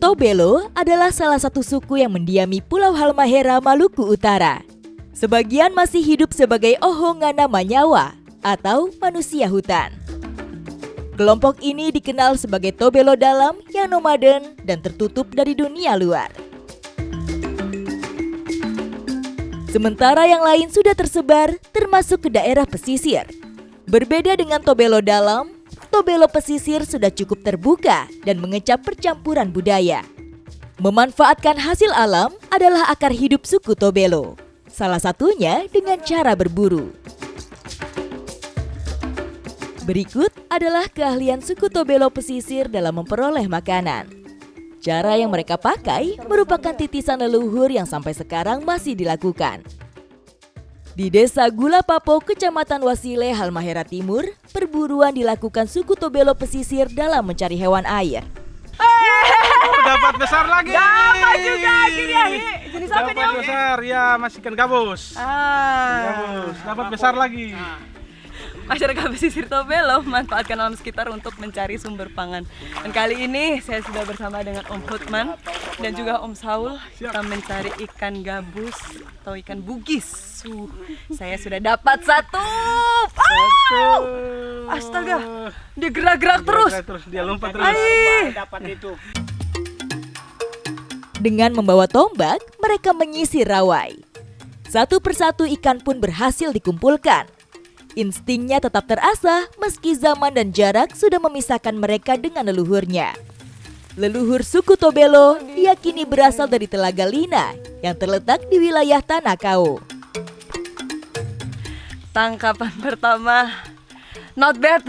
Tobelo adalah salah satu suku yang mendiami Pulau Halmahera, Maluku Utara. Sebagian masih hidup sebagai Ohongana Manyawa atau manusia hutan. Kelompok ini dikenal sebagai Tobelo dalam yang nomaden dan tertutup dari dunia luar. Sementara yang lain sudah tersebar termasuk ke daerah pesisir. Berbeda dengan Tobelo dalam, Tobelo pesisir sudah cukup terbuka dan mengecap percampuran budaya. Memanfaatkan hasil alam adalah akar hidup suku Tobelo. Salah satunya dengan cara berburu. Berikut adalah keahlian suku Tobelo pesisir dalam memperoleh makanan. Cara yang mereka pakai merupakan titisan leluhur yang sampai sekarang masih dilakukan. Di Desa Gula Papo, Kecamatan Wasile, Halmahera Timur, perburuan dilakukan suku Tobelo pesisir dalam mencari hewan air. Dapat besar lagi. Dapat juga akhirnya. Jenis apa nih, Dapat Om? besar, ya masih ikan gabus. Gabus, dapat besar lagi. Masyarakat pesisir Tobelo memanfaatkan alam sekitar untuk mencari sumber pangan. Dan kali ini saya sudah bersama dengan Om Hutman dan juga Om Saul. Kita mencari ikan gabus atau ikan bugis. Saya sudah dapat satu. Astaga, dia gerak-gerak terus. Dia lompat terus. Dapat itu. Dengan membawa tombak, mereka menyisir rawai. Satu persatu ikan pun berhasil dikumpulkan. Instingnya tetap terasah meski zaman dan jarak sudah memisahkan mereka dengan leluhurnya. Leluhur suku Tobelo diyakini berasal dari Telaga Lina yang terletak di wilayah Tanah Kau. Tangkapan pertama, not bad.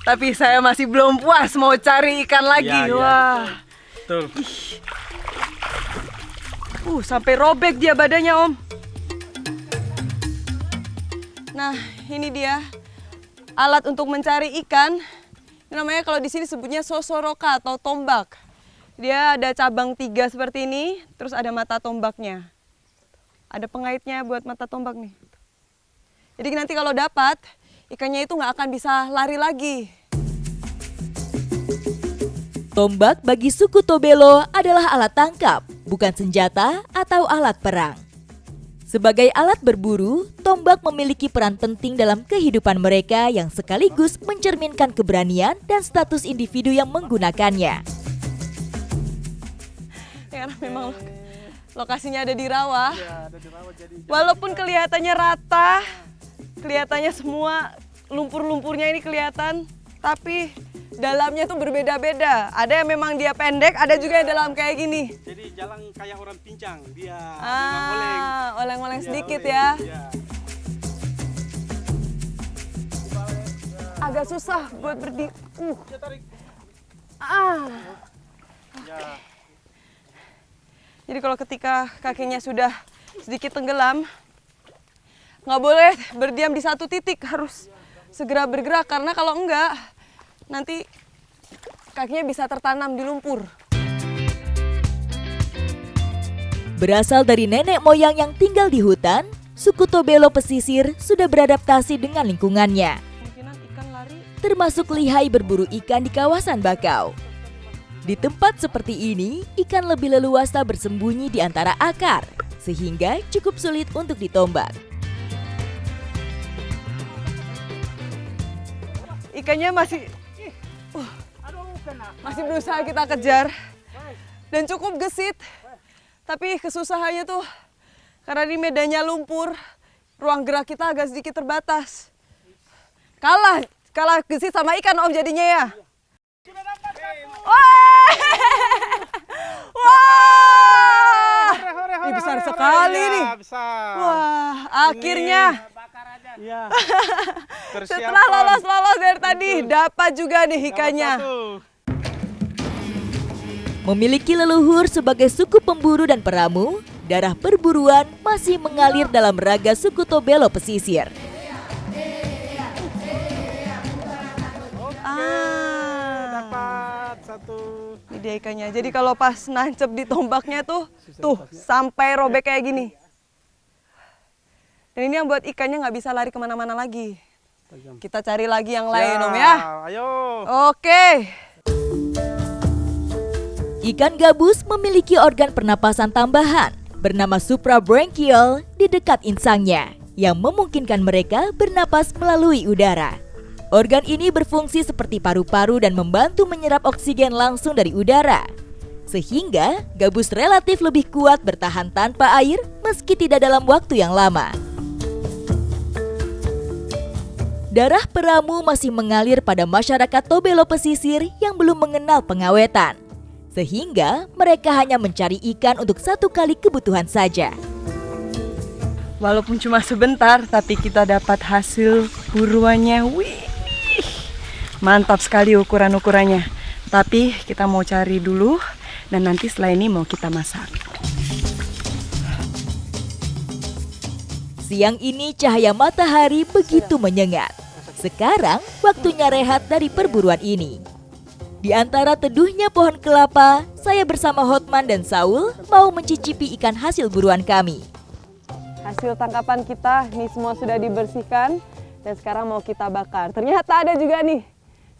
Tapi saya masih belum puas, mau cari ikan lagi. Ya, ya. Wah. Betul. Sampai robek dia badannya, Om. Nah, ini dia alat untuk mencari ikan. Ini namanya kalau di sini sebutnya sosoroka atau tombak. Dia ada cabang 3 seperti ini, terus ada mata tombaknya. Ada pengaitnya buat mata tombak nih. Jadi nanti kalau dapat, ikannya itu nggak akan bisa lari lagi. Tombak bagi suku Tobelo adalah alat tangkap, bukan senjata atau alat perang. Sebagai alat berburu, tombak memiliki peran penting dalam kehidupan mereka yang sekaligus mencerminkan keberanian dan status individu yang menggunakannya. Ya, memang lokasinya ada di rawa. Walaupun kelihatannya rata, kelihatannya semua lumpur-lumpurnya ini kelihatan, tapi dalamnya tuh berbeda-beda. Ada yang memang dia pendek, ada juga yang dalam kayak gini. Jadi jalan kayak orang pincang, dia Oleng-oleng sedikit ya. Agak susah buat berdiri. Jadi kalau ketika kakinya sudah sedikit tenggelam, nggak boleh berdiam di satu titik, harus segera bergerak karena kalau enggak nanti kakinya bisa tertanam di lumpur. Berasal dari nenek moyang yang tinggal di hutan, suku Tobelo pesisir sudah beradaptasi dengan lingkungannya. Kemungkinan ikan lari. Termasuk lihai berburu ikan di kawasan bakau. Di tempat seperti ini, ikan lebih leluasa bersembunyi di antara akar, sehingga cukup sulit untuk ditombak. Ikannya masih berusaha kita kejar dan cukup gesit, tapi kesusahannya tuh karena di medannya lumpur, ruang gerak kita agak sedikit terbatas. Kalah gesit sama ikan, Om, jadinya ya. Wah, ini besar sekali nih. Wah, akhirnya. Ya. Setelah lolos dari tadi, dapat juga nih ikannya. Memiliki leluhur sebagai suku pemburu dan peramu, darah perburuan masih mengalir dalam raga suku Tobelo pesisir. Dapat satu. Ini dia ikannya. Jadi kalau pas nancep di tombaknya tuh sampai robek kayak gini. Dan ini yang buat ikannya nggak bisa lari kemana-mana lagi. Kita cari lagi yang lain, Om ya. Ayo. Oke. Ikan gabus memiliki organ pernapasan tambahan bernama suprabronchial di dekat insangnya yang memungkinkan mereka bernapas melalui udara. Organ ini berfungsi seperti paru-paru dan membantu menyerap oksigen langsung dari udara. Sehingga gabus relatif lebih kuat bertahan tanpa air meski tidak dalam waktu yang lama. Darah peramu masih mengalir pada masyarakat Tobelo pesisir yang belum mengenal pengawetan. Sehingga mereka hanya mencari ikan untuk satu kali kebutuhan saja. Walaupun cuma sebentar, tapi kita dapat hasil buruannya. Wih, mantap sekali ukuran-ukurannya. Tapi kita mau cari dulu dan nanti setelah ini mau kita masak. Siang ini cahaya matahari begitu menyengat. Sekarang waktunya rehat dari perburuan ini. Di antara teduhnya pohon kelapa, saya bersama Hotman dan Saul mau mencicipi ikan hasil buruan kami. Hasil tangkapan kita ini semua sudah dibersihkan dan sekarang mau kita bakar. Ternyata ada juga nih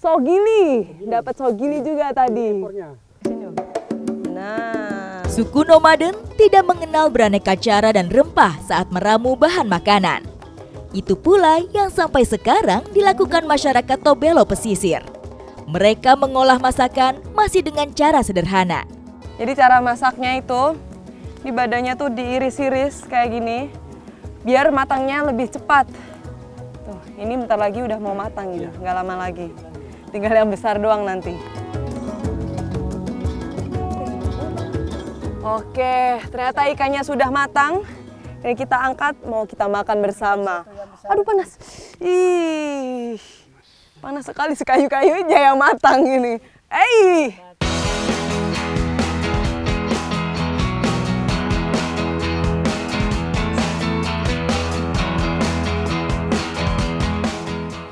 sogili, dapat sogili juga tadi. Nah, Suku nomaden tidak mengenal beraneka cara dan rempah saat meramu bahan makanan. Itu pula yang sampai sekarang dilakukan masyarakat Tobelo pesisir. Mereka mengolah masakan masih dengan cara sederhana. jadi cara masaknya itu di badannya tuh diiris-iris kayak gini biar matangnya lebih cepat. Tuh, ini bentar lagi udah mau matang ini, nggak lama lagi. Tinggal yang besar doang nanti. Oke, ternyata ikannya sudah matang. Dan kita angkat, mau kita makan bersama. Aduh panas. Ih, panas sekali sekayu-kayu aja yang matang ini.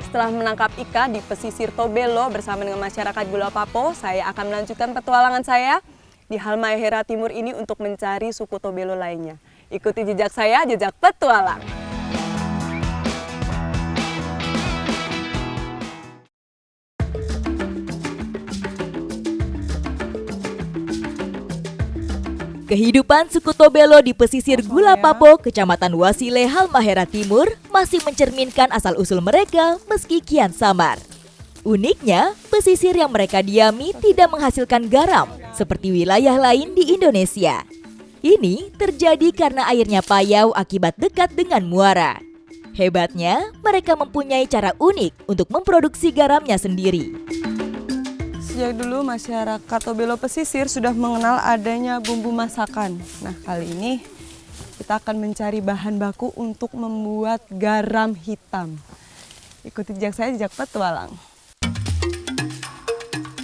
Setelah menangkap ikan di pesisir Tobelo bersama dengan masyarakat Gula Papo, saya akan melanjutkan petualangan saya di Halmahera Timur ini untuk mencari suku Tobelo lainnya. Ikuti jejak saya, jejak petualang. Kehidupan suku Tobelo di pesisir Gula Papo, Kecamatan Wasile, Halmahera Timur masih mencerminkan asal-usul mereka meski kian samar. Uniknya, pesisir yang mereka diami tidak menghasilkan garam seperti wilayah lain di Indonesia. Ini terjadi karena airnya payau akibat dekat dengan muara. Hebatnya, mereka mempunyai cara unik untuk memproduksi garamnya sendiri. Sejak dulu masyarakat Tobelo pesisir sudah mengenal adanya bumbu masakan. Nah, kali ini kita akan mencari bahan baku untuk membuat garam hitam. Ikuti jejak saya, jejak petualang.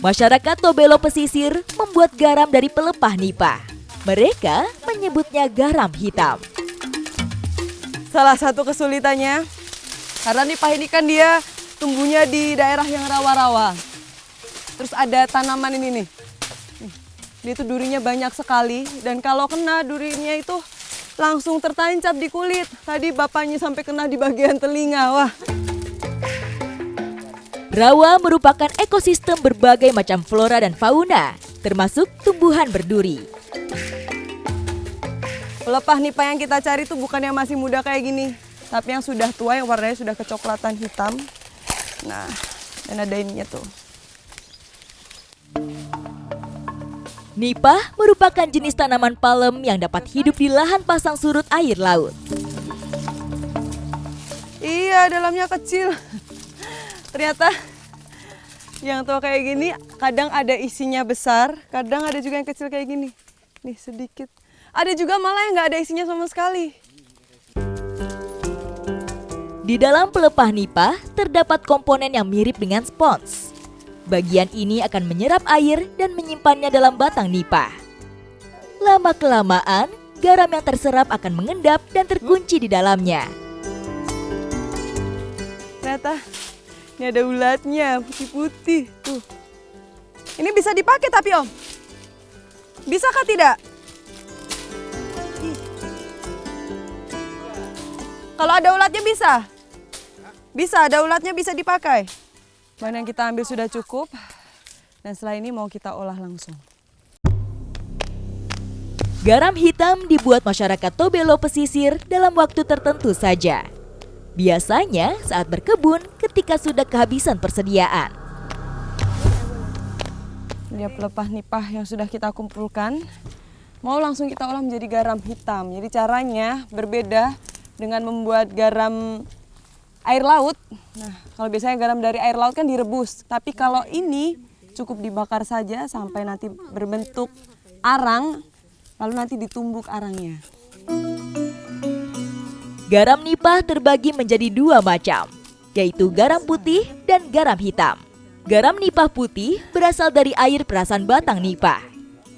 Masyarakat Tobelo pesisir membuat garam dari pelepah nipah. Mereka menyebutnya garam hitam. Salah satu kesulitannya, karena nipah ini kan dia tumbuhnya di daerah yang rawa-rawa. Terus ada tanaman ini nih. Dia tuh durinya banyak sekali dan kalau kena durinya itu langsung tertancap di kulit. Tadi bapaknya sampai kena di bagian telinga. Wah. Rawa merupakan ekosistem berbagai macam flora dan fauna, termasuk tumbuhan berduri. Pelepah nipah yang kita cari tuh bukan yang masih muda kayak gini, tapi yang sudah tua yang warnanya sudah kecoklatan hitam. Nah, dan ada ininya tuh. Nipah merupakan jenis tanaman palem yang dapat hidup di lahan pasang surut air laut. Iya, dalamnya kecil. Ternyata yang tua kayak gini kadang ada isinya besar, kadang ada juga yang kecil kayak gini. Nih sedikit. Ada juga malah yang nggak ada isinya sama sekali. Di dalam pelepah nipah terdapat komponen yang mirip dengan spons. Bagian ini akan menyerap air dan menyimpannya dalam batang nipah. Lama-kelamaan, garam yang terserap akan mengendap dan terkunci di dalamnya. Ternyata ini ada ulatnya, putih-putih. Tuh. Ini bisa dipakai tapi Om? Bisakah tidak? Kalau ada ulatnya bisa? Bisa, ada ulatnya bisa dipakai. Bahan yang kita ambil sudah cukup. Dan setelah ini mau kita olah langsung. Garam hitam dibuat masyarakat Tobelo pesisir dalam waktu tertentu saja. Biasanya saat berkebun ketika sudah kehabisan persediaan. Dia pelepah nipah yang sudah kita kumpulkan. Mau langsung kita olah menjadi garam hitam. Jadi caranya berbeda dengan membuat garam air laut. Nah, kalau biasanya garam dari air laut kan direbus. Tapi kalau ini cukup dibakar saja sampai nanti berbentuk arang. Lalu nanti ditumbuk arangnya. Garam nipah terbagi menjadi dua macam, yaitu garam putih dan garam hitam. Garam nipah putih berasal dari air perasan batang nipah.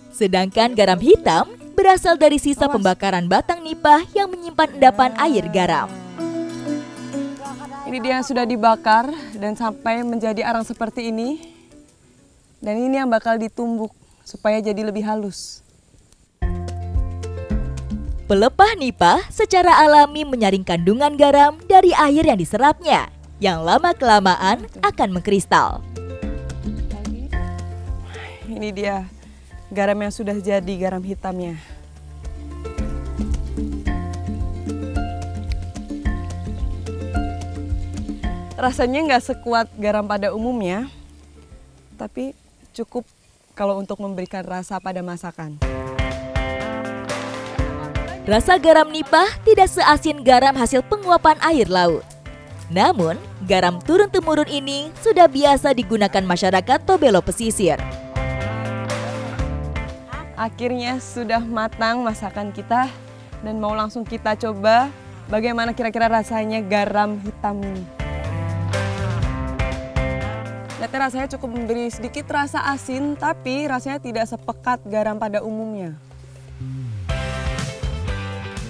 Sedangkan garam hitam berasal dari sisa pembakaran batang nipah yang menyimpan endapan air garam. Ini dia yang sudah dibakar dan sampai menjadi arang seperti ini. Dan ini yang bakal ditumbuk supaya jadi lebih halus. Pelepah nipah secara alami menyaring kandungan garam dari air yang diserapnya, yang lama-kelamaan akan mengkristal. Ini dia garam yang sudah jadi garam hitamnya. Rasanya nggak sekuat garam pada umumnya, tapi cukup kalau untuk memberikan rasa pada masakan. Rasa garam nipah tidak seasin garam hasil penguapan air laut. Namun, garam turun-temurun ini sudah biasa digunakan masyarakat Tobelo pesisir. Akhirnya sudah matang masakan kita dan mau langsung kita coba bagaimana kira-kira rasanya garam hitam ini. Lihatnya rasanya cukup memberi sedikit rasa asin, tapi rasanya tidak sepekat garam pada umumnya.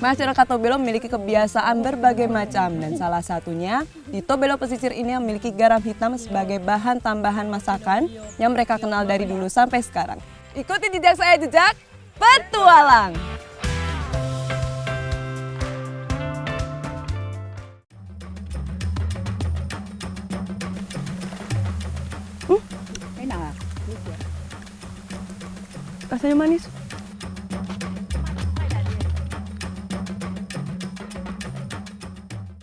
Masyarakat Tobelo memiliki kebiasaan berbagai macam dan salah satunya di Tobelo pesisir ini memiliki garam hitam sebagai bahan tambahan masakan yang mereka kenal dari dulu sampai sekarang. Ikuti jejak saya, jejak petualang. Rasanya manis.